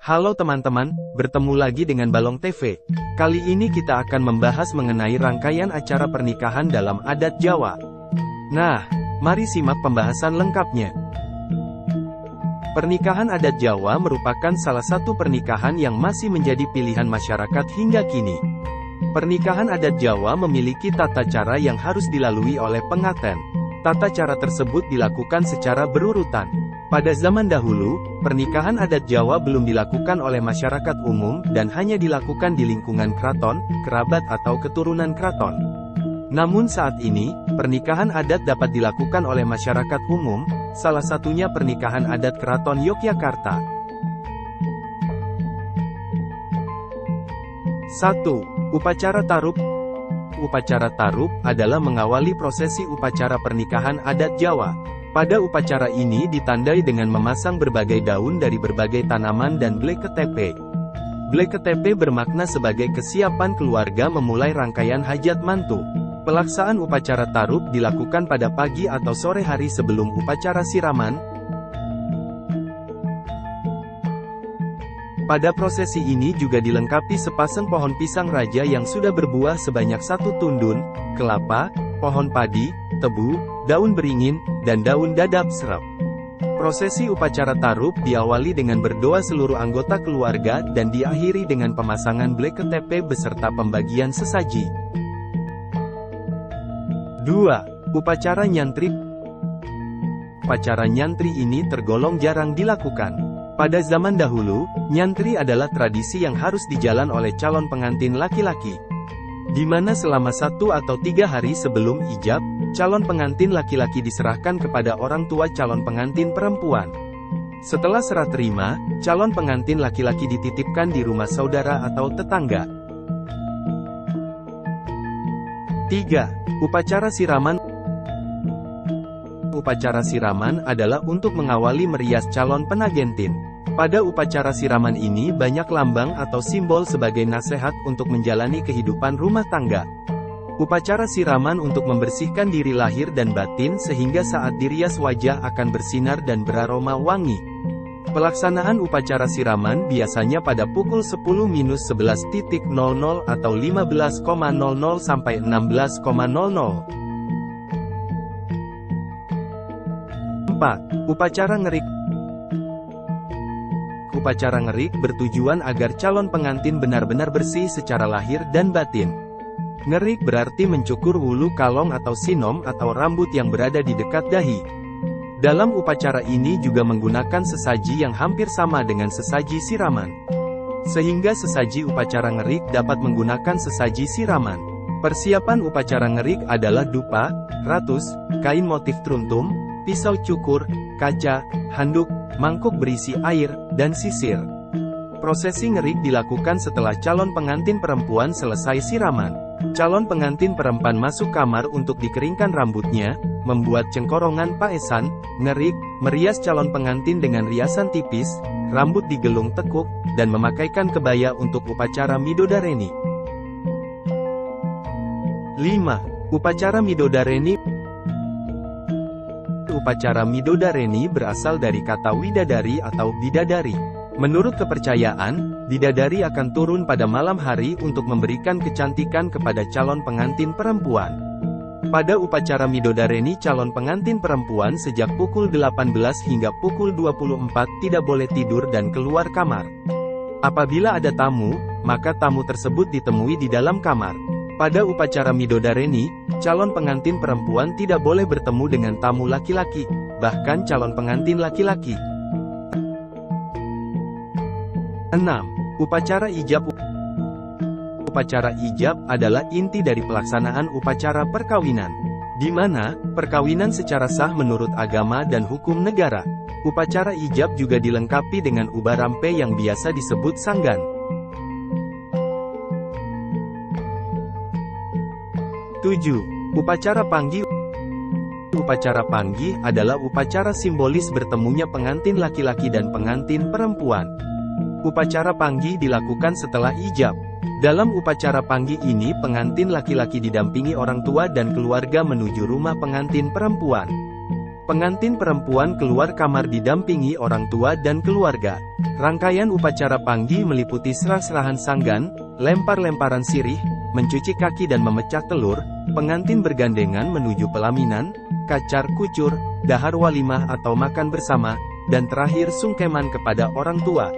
Halo teman-teman, bertemu lagi dengan Balong TV. Kali ini kita akan membahas mengenai rangkaian acara pernikahan dalam adat Jawa. Nah, mari simak pembahasan lengkapnya. Pernikahan adat Jawa merupakan salah satu pernikahan yang masih menjadi pilihan masyarakat hingga kini. Pernikahan adat Jawa memiliki tata cara yang harus dilalui oleh pengantin. Tata cara tersebut dilakukan secara berurutan. Pada zaman dahulu, pernikahan adat Jawa belum dilakukan oleh masyarakat umum dan hanya dilakukan di lingkungan keraton, kerabat atau keturunan keraton. Namun saat ini, pernikahan adat dapat dilakukan oleh masyarakat umum, salah satunya pernikahan adat Keraton Yogyakarta. 1. Upacara Tarup. Upacara Tarup adalah mengawali prosesi upacara pernikahan adat Jawa. Pada upacara ini ditandai dengan memasang berbagai daun dari berbagai tanaman dan bleketepe. Bleketepe bermakna sebagai kesiapan keluarga memulai rangkaian hajat mantu. Pelaksanaan upacara Tarup dilakukan pada pagi atau sore hari sebelum upacara siraman. Pada prosesi ini juga dilengkapi sepasang pohon pisang raja yang sudah berbuah sebanyak 1 tundun, kelapa, pohon padi, tebu, daun beringin, dan daun dadap serap. Prosesi upacara Tarup diawali dengan berdoa seluruh anggota keluarga dan diakhiri dengan pemasangan bleketepe beserta pembagian sesaji. 2. Upacara Nyantri. Upacara nyantri ini tergolong jarang dilakukan. Pada zaman dahulu, nyantri adalah tradisi yang harus dijalan oleh calon pengantin laki-laki, di mana selama 1 atau 3 hari sebelum ijab, calon pengantin laki-laki diserahkan kepada orang tua calon pengantin perempuan. Setelah serah terima, calon pengantin laki-laki dititipkan di rumah saudara atau tetangga. 3. Upacara Siraman. Upacara siraman adalah untuk mengawali merias calon pengantin. Pada upacara siraman ini banyak lambang atau simbol sebagai nasihat untuk menjalani kehidupan rumah tangga. Upacara siraman untuk membersihkan diri lahir dan batin sehingga saat dirias wajah akan bersinar dan beraroma wangi. Pelaksanaan upacara siraman biasanya pada pukul 10-11.00 atau 15.00 sampai 16.00. 4. Upacara Ngerik. Upacara ngerik bertujuan agar calon pengantin benar-benar bersih secara lahir dan batin. Ngerik berarti mencukur wulu kalong atau sinom atau rambut yang berada di dekat dahi. Dalam upacara ini juga menggunakan sesaji yang hampir sama dengan sesaji siraman. Sehingga sesaji upacara ngerik dapat menggunakan sesaji siraman. Persiapan upacara ngerik adalah dupa, ratus, kain motif truntum, pisau cukur, kaca, handuk, mangkuk berisi air, dan sisir. Prosesi ngerik dilakukan setelah calon pengantin perempuan selesai siraman. Calon pengantin perempuan masuk kamar untuk dikeringkan rambutnya, membuat cengkorongan paesan, ngerik, merias calon pengantin dengan riasan tipis, rambut digelung tekuk, dan memakaikan kebaya untuk upacara Midodareni. 5. Upacara Midodareni. Upacara Midodareni berasal dari kata widadari atau bidadari. Menurut kepercayaan, bidadari akan turun pada malam hari untuk memberikan kecantikan kepada calon pengantin perempuan. Pada upacara Midodareni calon pengantin perempuan sejak pukul 18 hingga pukul 24 tidak boleh tidur dan keluar kamar. Apabila ada tamu, maka tamu tersebut ditemui di dalam kamar. Pada upacara Midodareni, calon pengantin perempuan tidak boleh bertemu dengan tamu laki-laki, bahkan calon pengantin laki-laki. 6. Upacara Ijab. Upacara Ijab adalah inti dari pelaksanaan upacara perkawinan, di mana perkawinan secara sah menurut agama dan hukum negara. Upacara Ijab juga dilengkapi dengan ubah rampe yang biasa disebut sanggan. 7. Upacara Panggih. Upacara Panggih adalah upacara simbolis bertemunya pengantin laki-laki dan pengantin perempuan. Upacara Panggih dilakukan setelah ijab. Dalam upacara Panggih ini pengantin laki-laki didampingi orang tua dan keluarga menuju rumah pengantin perempuan. Pengantin perempuan keluar kamar didampingi orang tua dan keluarga. Rangkaian upacara Panggi meliputi serah-serahan sanggan, lempar-lemparan sirih, mencuci kaki dan memecah telur, pengantin bergandengan menuju pelaminan, kacar kucur, dahar walimah atau makan bersama, dan terakhir sungkeman kepada orang tua.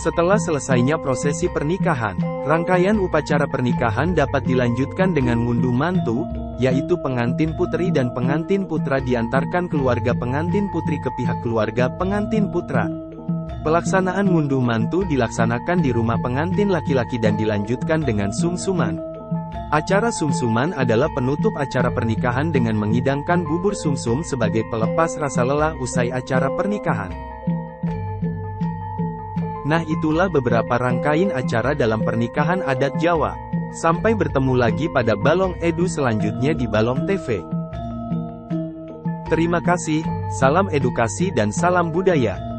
Setelah selesainya prosesi pernikahan, rangkaian upacara pernikahan dapat dilanjutkan dengan ngunduh mantu, yaitu pengantin putri dan pengantin putra diantarkan keluarga pengantin putri ke pihak keluarga pengantin putra. Pelaksanaan ngunduh mantu dilaksanakan di rumah pengantin laki-laki dan dilanjutkan dengan sungsuman. Acara sungsuman adalah penutup acara pernikahan dengan mengidangkan bubur sumsum sebagai pelepas rasa lelah usai acara pernikahan. Nah, itulah beberapa rangkaian acara dalam pernikahan adat Jawa. Sampai bertemu lagi pada Balong Edu selanjutnya di Balong TV. Terima kasih, salam edukasi dan salam budaya.